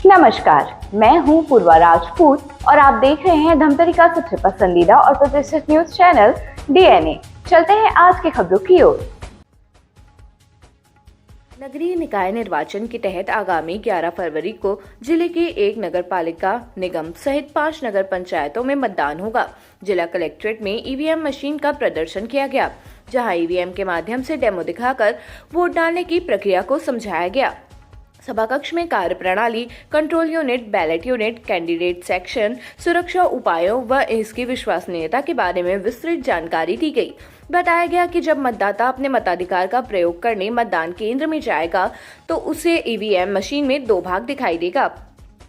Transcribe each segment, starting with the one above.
नमस्कार, मैं हूं पूर्वा राजपूत और आप देख रहे हैं धमतरी का सबसे पसंदीदा और प्रतिष्ठित न्यूज चैनल डीएनए। चलते हैं आज की खबरों की ओर। नगरीय निकाय निर्वाचन के तहत आगामी 11 फरवरी को जिले के एक नगर पालिका निगम सहित 5 नगर पंचायतों में मतदान होगा। जिला कलेक्ट्रेट में ईवीएम मशीन का प्रदर्शन किया गया, जहां ईवीएम के माध्यम से डेमो दिखाकर वोट डालने की प्रक्रिया को समझाया गया। सभा कक्ष में कार्य प्रणाली, control unit, ballot unit, candidate section, सुरक्षा उपायों व इसकी विश्वसनीयता के बारे में विस्तृत जानकारी दी गई। बताया गया कि जब मतदाता अपने मताधिकार का प्रयोग करने मतदान केंद्र में जाएगा तो उसे ईवीएम मशीन में 2 भाग दिखाई देगा,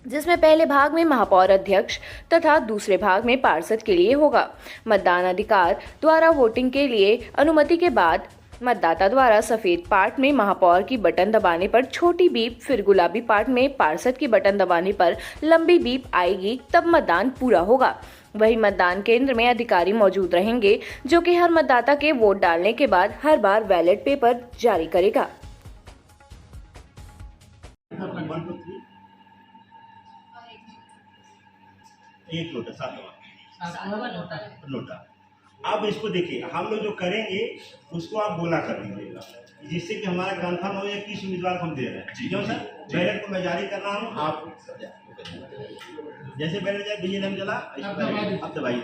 जिसमें पहले भाग में महापौर अध्यक्ष तथा दूसरे भाग में पार्षद के लिए होगा। मतदान अधिकार द्वारा वोटिंग के लिए अनुमति के बाद मतदाता द्वारा सफेद पार्ट में महापौर की बटन दबाने पर छोटी बीप, फिर गुलाबी पार्ट में पार्षद की बटन दबाने पर लंबी बीप आएगी, तब मतदान पूरा होगा। वही मतदान केंद्र में अधिकारी मौजूद रहेंगे, जो कि हर मतदाता के वोट डालने के बाद हर बार बैलेट पेपर जारी करेगा। एक लोटा। अब इसको देखिए, हम लोग जो करेंगे उसको आप गोला कर दीजिएगा, जिससे कि हमारा ग्रामफल हो या किस उम्मीदवार को हम दे रहे हैं। क्यों सर, बैलेट को मैं जारी कर रहा हूँ, आप जैसे बैलेट जाए बीजेएम चला, अब दबाइए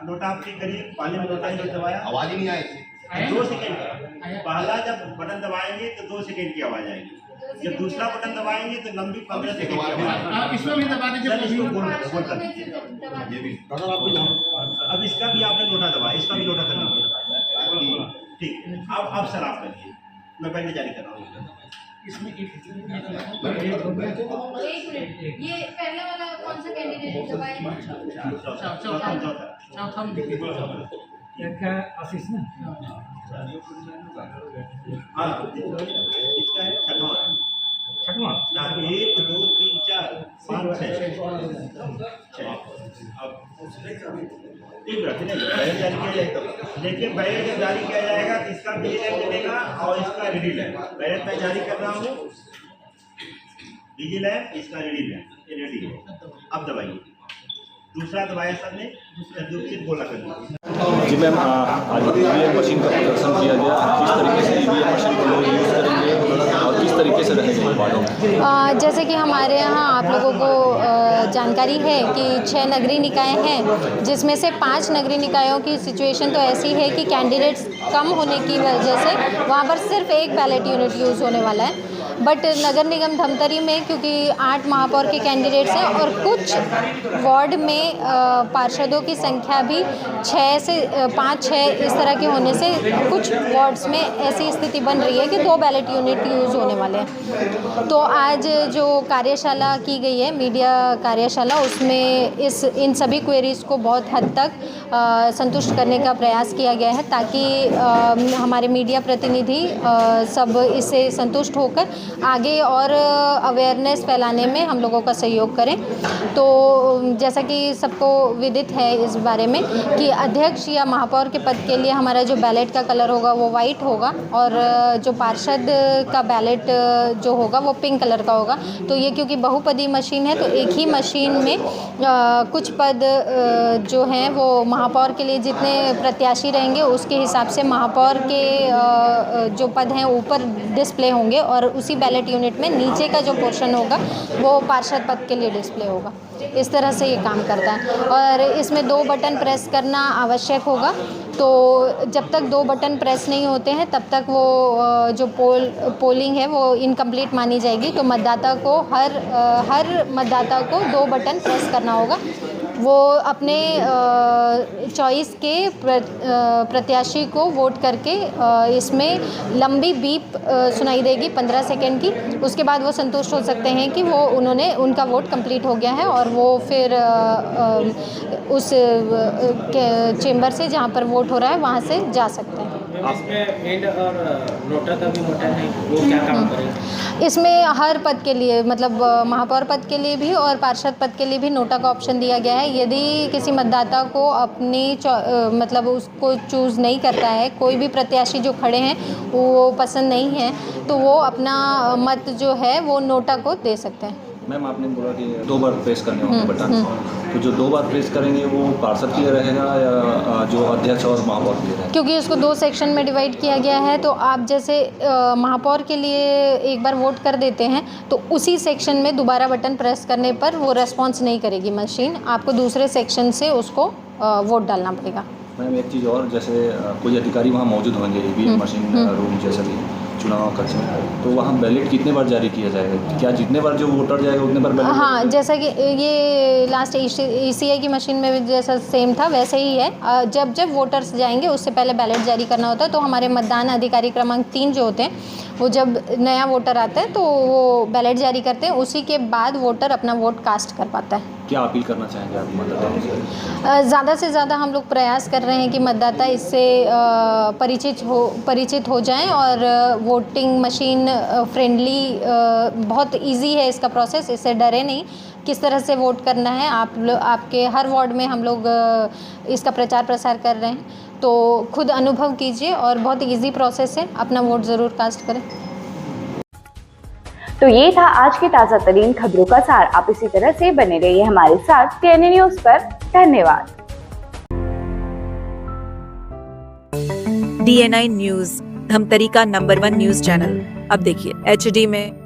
लोटा आपके करीब पानी में लोटा ही दबाया, आवाज ही नहीं आई। 2 सेकेंड का पहला जब बटन दबाएंगे तो 2 सेकेंड की आवाज आएगी, जब दूसरा बटन दबाएंगे तो लंबी 15 सेकंड आप इसमें भी दबा दीजिए। इसको गोल कर दीजिए। अब इसका भी आपने लोटा दबाया, इसका भी लोटा कर दीजिए। ठीक, अब सर आप करिए, मैं पहले जारी कर रहा हूँ। इसमें एक मिनट, ये पहला वाला कौन सा कैंडिडेट दबाया? चौथा आशीष ना। हाँ, इसका है छठवां। 1 2 3 4 5 6। अब एक रख नहीं, बैलेट जारी किया जाएगा। देखिए, बैलेट जब जारी किया जाएगा तो इसका बीजेएम चलेगा और इसका रेडी है। बैलेट मैं जारी कर रहा हूँ, बीजेएम, इसका रेडी है, ये रेडी है। अब दबाइए, दूसरा दबाया सर ने, दूसरे गोला कर दीजिए। जी मैम, आज ईवीएम मशीन का प्रदर्शन किया गया, किस तरीके से ईवीएम मशीन को लोग यूज़ करेंगे और किस तरीके से रहेंगे वार्डों? जैसे कि हमारे यहाँ आप लोगों को जानकारी है कि 6 नगरीय निकाय हैं, जिसमें से 5 नगरीय निकायों की सिचुएशन तो ऐसी है कि कैंडिडेट्स कम होने की वजह से वहाँ पर सिर्फ एक बैलेट यूनिट यूज़ होने वाला है। बट नगर निगम धमतरी में क्योंकि 8 महापौर के कैंडिडेट्स हैं और कुछ वार्ड में पार्षदों की संख्या भी 6 से 5-6 इस तरह के होने से कुछ वार्ड्स में ऐसी स्थिति बन रही है कि 2 बैलेट यूनिट यूज़ होने वाले हैं। तो आज जो कार्यशाला की गई है, मीडिया कार्यशाला, उसमें इन सभी क्वेरीज़ को बहुत हद तक संतुष्ट करने का प्रयास किया गया है, ताकि हमारे मीडिया प्रतिनिधि सब इससे संतुष्ट होकर आगे और अवेयरनेस फैलाने में हम लोगों का सहयोग करें। तो जैसा कि सबको विदित है इस बारे में कि अध्यक्ष या महापौर के पद के लिए हमारा जो बैलेट का कलर होगा वो वाइट होगा और जो पार्षद का बैलेट जो होगा वो पिंक कलर का होगा। तो ये क्योंकि बहुपदी मशीन है तो एक ही मशीन में कुछ पद जो हैं वो महापौर के लिए जितने प्रत्याशी रहेंगे उसके हिसाब से महापौर के जो पद हैं ऊपर डिस्प्ले होंगे और उसी बैलेट यूनिट में नीचे का जो पोर्शन होगा वो पार्षद पद के लिए डिस्प्ले होगा। इस तरह से ये काम करता है और इसमें 2 बटन प्रेस करना आवश्यक होगा। तो जब तक 2 बटन प्रेस नहीं होते हैं तब तक वो जो पोलिंग है वो इनकम्प्लीट मानी जाएगी। तो मतदाता को हर मतदाता को 2 बटन प्रेस करना होगा। वो अपने चॉइस के प्रत्याशी को वोट करके इसमें लंबी बीप सुनाई देगी 15 सेकेंड की। उसके बाद वो संतुष्ट हो सकते हैं कि उनका वोट कंप्लीट हो गया है और वो फिर उस चेंबर से जहाँ पर वोट हो रहा है वहाँ से जा सकते हैं। इसमें एंड और नोटा का भी बटन है, वो क्या काम करेगा? इसमें हर पद के लिए मतलब महापौर पद के लिए भी और पार्षद पद के लिए भी नोटा का ऑप्शन दिया गया है। यदि किसी मतदाता को अपनी मतलब उसको चूज़ नहीं करता है, कोई भी प्रत्याशी जो खड़े हैं वो पसंद नहीं है, तो वो अपना मत जो है वो नोटा को दे सकते हैं। मैम आपने बोला कि 2 बार प्रेस करने होंगे बटन, तो जो 2 बार प्रेस करेंगे वो पार्षद के लिए रहेगा या जो अध्यक्ष और महापौर के लिए रहेगा? क्योंकि इसको 2 सेक्शन में डिवाइड किया गया है, तो आप जैसे महापौर के लिए एक बार वोट कर देते हैं तो उसी सेक्शन में दोबारा बटन प्रेस करने पर वो रेस्पॉन्स नहीं करेगी मशीन, आपको दूसरे सेक्शन से उसको वोट डालना पड़ेगा। मैम एक चीज़ और, जैसे कोई अधिकारी वहाँ मौजूद होंगे ईवीएम मशीन रूम जैसा भी चुनाव कक्ष में, तो वहाँ बैलेट कितने बार जारी किया जाएगा? क्या जितने बार जो वोटर जाएगा उतने बार बैलेट? हाँ, जैसा कि ये लास्ट ECI की मशीन में भी जैसा सेम था वैसे ही है। जब जब वोटर्स जाएंगे उससे पहले बैलेट जारी करना होता है, तो हमारे मतदान अधिकारी क्रमांक 3 जो होते हैं वो जब नया वोटर आता है तो वो बैलेट जारी करते हैं, उसी के बाद वोटर अपना वोट कास्ट कर पाता है। क्या अपील करना चाहेंगे आप मतदाताओं से? ज़्यादा से ज़्यादा हम लोग प्रयास कर रहे हैं कि मतदाता इससे परिचित हो जाएं और वोटिंग मशीन फ्रेंडली बहुत इजी है इसका प्रोसेस, इससे डरे नहीं। किस तरह से वोट करना है आपके हर वार्ड में हम लोग इसका प्रचार प्रसार कर रहे हैं, तो खुद अनुभव कीजिए और बहुत इजी प्रोसेस है, अपना वोट ज़रूर कास्ट करें। तो ये था आज के ताज़ा तरीन खबरों का सार। आप इसी तरह से बने रहिए हमारे साथ TNA न्यूज़ पर। धन्यवाद। DNI न्यूज़ धमतरी का नंबर 1 न्यूज़ चैनल अब देखिए HD में